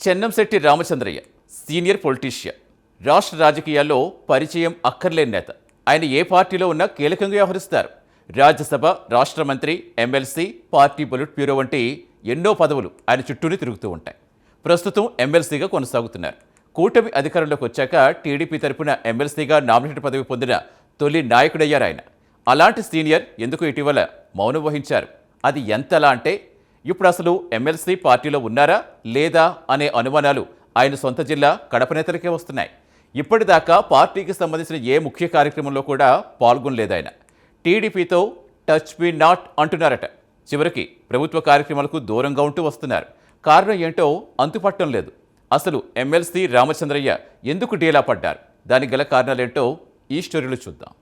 Chennamsetty Ramachandraiah senior politician. రాష్ట్ర రాజకీయాల్లో పరిచయం అక్కర్లేని నేత. ఆయన ఏ పార్టీలో ఉన్నా కీలకంగా వ్యవహరిస్తారు. రాజ్యసభ, రాష్ట్ర మంత్రి, ఎమ్మెల్సీ, పార్టీ పొలిట్ బ్యూరో వంటి ఎన్నో పదవులు ఆయన చుట్టూనే తిరుగుతూ ఉంటాయి. ప్రస్తుతం ఎమ్మెల్సీగా కొనసాగుతున్నారు. కూటమి అధికారంలోకి వచ్చాక టీడీపీ తరపున ఎమ్మెల్సీగా నామినేటెడ్ పదవి పొందిన తొలి నాయకుడయ్యారు ఆయన. అలాంటి సీనియర్ ఎందుకు ఇటీవల మౌనం వహించారు? అది ఎంతలా అంటే ఇప్పుడు అసలు ఎమ్మెల్సీ పార్టీలో ఉన్నారా లేదా అనే అనుమానాలు ఆయన సొంత జిల్లా కడప నేతలకే వస్తున్నాయి. ఇప్పటిదాకా పార్టీకి సంబంధించిన ఏ ముఖ్య కార్యక్రమంలో కూడా పాల్గొనలేదు ఆయన. టీడీపీతో టచ్ మీ నాట్ అంటున్నారట. చివరికి ప్రభుత్వ కార్యక్రమాలకు దూరంగా ఉంటూ వస్తున్నారు. కారణం ఏంటో అంతుపట్టడం లేదు. అసలు ఎమ్మెల్సీ రామచంద్రయ్య ఎందుకు డీలా పడ్డారు? దానికి గల కారణాలేంటో ఈ స్టోరీలో చూద్దాం.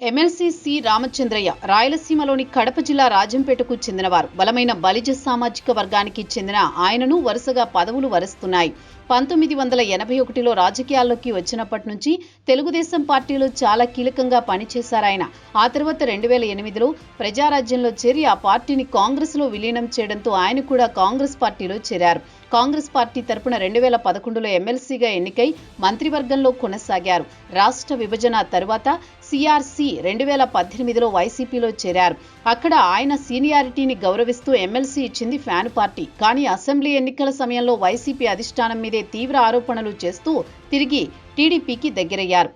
ఎమ్మెల్సీ సి రామచంద్రయ్య రాయలసీమలోని కడప జిల్లా రాజంపేటకు చెందినవారు. బలమైన బలిజ సామాజిక వర్గానికి చెందిన ఆయనను వరుసగా పదవులు వరుస్తున్నాయి. 1981లో రాజకీయాల్లోకి వచ్చినప్పటి నుంచి తెలుగుదేశం పార్టీలో చాలా కీలకంగా పనిచేశారాయన. ఆ తర్వాత 2008లో ప్రజారాజ్యంలో చేరి ఆ పార్టీని కాంగ్రెస్లో విలీనం చేయడంతో ఆయన కూడా కాంగ్రెస్ పార్టీలో చేరారు. కాంగ్రెస్ పార్టీ తరపున 2011లో ఎమ్మెల్సీగా ఎన్నికై మంత్రివర్గంలో కొనసాగారు. రాష్ట్ర విభజన తరువాత సిఆర్సి 2018లో వైసీపీలో చేరారు. అక్కడ ఆయన సీనియారిటీని గౌరవిస్తూ ఎమ్మెల్సీ ఇచ్చింది ఫ్యాన్ పార్టీ. కానీ అసెంబ్లీ ఎన్నికల సమయంలో వైసీపీ అధిష్టానం మీదే తీవ్ర ఆరోపణలు చేస్తూ తిరిగి టీడీపీకి దగ్గరయ్యారు.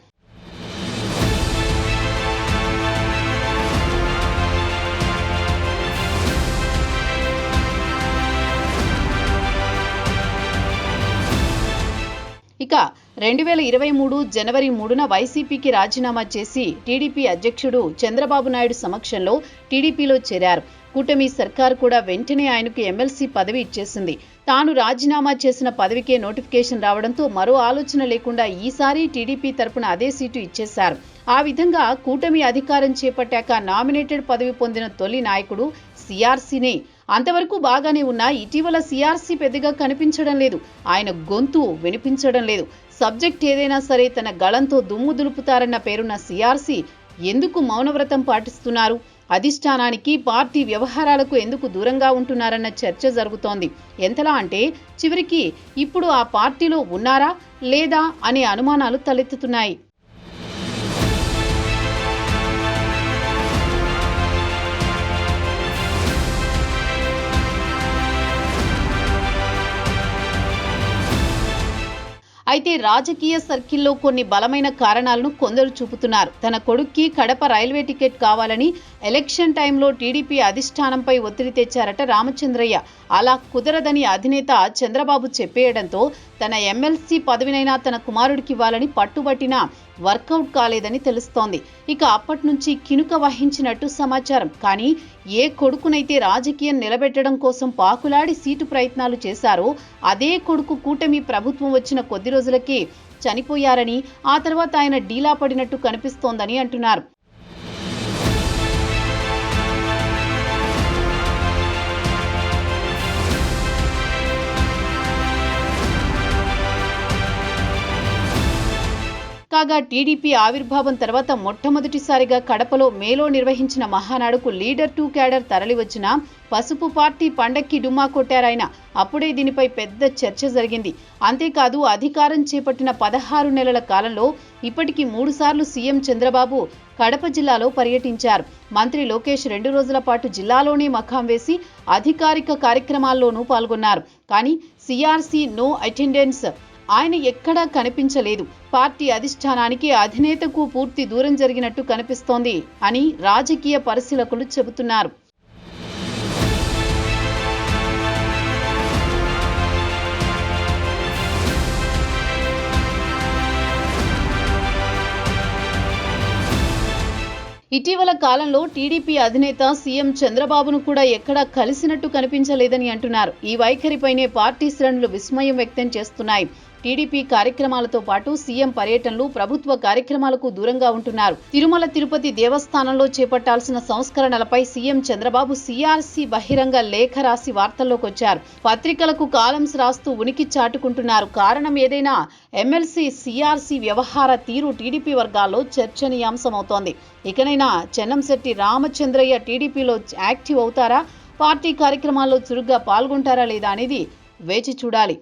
ఇక 2023 జనవరి 3న వైసీపీకి రాజీనామా చేసి టీడీపీ అధ్యక్షుడు చంద్రబాబు నాయుడు సమక్షంలో టీడీపీలో చేరారు. కూటమి సర్కారు కూడా వెంటనే ఆయనకు ఎమ్మెల్సీ పదవి ఇచ్చేసింది. తాను రాజీనామా చేసిన పదవికే నోటిఫికేషన్ రావడంతో మరో ఆలోచన లేకుండా ఈసారి టీడీపీ తరపున అదే సీటు ఇచ్చేశారు. ఆ విధంగా కూటమి అధికారం చేపట్టాక నామినేటెడ్ పదవి పొందిన తొలి నాయకుడు సిఆర్సీనే. అంతవరకు బాగానే ఉన్నా ఇటీవల సిఆర్సీ పెద్దగా కనిపించడం లేదు. ఆయన గొంతు వినిపించడం లేదు. సబ్జెక్ట్ ఏదైనా సరే తన గళంతో దుమ్ము దులుపుతారన్న పేరున్న సిఆర్సీ ఎందుకు మౌనవ్రతం పాటిస్తున్నారు? అధిష్టానానికి, పార్టీ వ్యవహారాలకు ఎందుకు దూరంగా ఉంటున్నారన్న చర్చ జరుగుతోంది. ఎంతలా అంటే చివరికి ఇప్పుడు ఆ పార్టీలో ఉన్నారా లేదా అనే అనుమానాలు తలెత్తుతున్నాయి. అయితే రాజకీయ సర్కిల్లో కొన్ని బలమైన కారణాలను కొందరు చూపుతున్నారు. తన కొడుక్కి కడప రైల్వే టికెట్ కావాలని ఎలక్షన్ టైంలో టీడీపీ అధిష్టానంపై ఒత్తిడి తెచ్చారట రామచంద్రయ్య. అలా కుదరదని అధినేత చంద్రబాబు చెప్పేయడంతో తన ఎమ్మెల్సీ పదవినైనా తన కుమారుడికి ఇవ్వాలని పట్టుబట్టినా వర్కౌట్ కాలేదని తెలుస్తోంది. ఇక అప్పటి నుంచి కినుక వహించినట్టు సమాచారం. కానీ ఏ కొడుకునైతే రాజకీయం నిలబెట్టడం కోసం పాకులాడి సీటు ప్రయత్నాలు చేశారో అదే కొడుకు కూటమి ప్రభుత్వం వచ్చిన కొద్ది రోజులకే చనిపోయారని, ఆ తర్వాత ఆయన డీలా పడినట్టు కనిపిస్తోందని అంటున్నారు. కాగా టీడీపీ ఆవిర్భావం తర్వాత మొట్టమొదటిసారిగా కడపలో మేలో నిర్వహించిన మహానాడుకు లీడర్ టు క్యాడర్ తరలివచ్చిన పసుపు పార్టీ పండక్కి డుమ్మా కొట్టారాయన. అప్పుడే దీనిపై పెద్ద చర్చ జరిగింది. అంతేకాదు అధికారం చేపట్టిన 16 నెలల కాలంలో ఇప్పటికీ 3 సార్లు సీఎం చంద్రబాబు కడప జిల్లాలో పర్యటించారు. మంత్రి లోకేష్ 2 రోజుల పాటు జిల్లాలోనే మకాం వేసి అధికారిక కార్యక్రమాల్లోనూ పాల్గొన్నారు. కానీ సిఆర్సీ నో అటెండెన్స్. ఆయన ఎక్కడా కనిపించలేదు. పార్టీ అధిష్టానానికి, అధినేతకు పూర్తి దూరం జరిగినట్టు కనిపిస్తోంది అని రాజకీయ పరిశీలకులు చెబుతున్నారు. ఇటీవల కాలంలో టీడీపీ అధినేత సీఎం చంద్రబాబును కూడా ఎక్కడా కలిసినట్టు కనిపించలేదని అంటున్నారు. ఈ వైఖరిపైనే పార్టీ శ్రేణులు విస్మయం వ్యక్తం చేస్తున్నాయి. టీడీపీ కార్యక్రమాలతో పాటు సీఎం పర్యటనలు, ప్రభుత్వ కార్యక్రమాలకు దూరంగా ఉంటున్నారు. తిరుమల తిరుపతి దేవస్థానంలో చేపట్టాల్సిన సంస్కరణలపై సీఎం చంద్రబాబు సీఆర్సీ బహిరంగ లేఖ రాసి వార్తల్లోకి వచ్చారు. పత్రికలకు కాలమ్స్ రాస్తూ ఉనికి చాటుకుంటున్నారు. కారణం ఏదైనా ఎమ్మెల్సీ సీఆర్సీ వ్యవహార తీరు టీడీపీ వర్గాల్లో చర్చనీయాంశమవుతోంది. ఇకనైనా చెన్నంశెట్టి రామచంద్రయ్య టీడీపీలో యాక్టివ్ అవుతారా, పార్టీ కార్యక్రమాల్లో చురుగ్గా పాల్గొంటారా లేదా అనేది వేచి చూడాలి.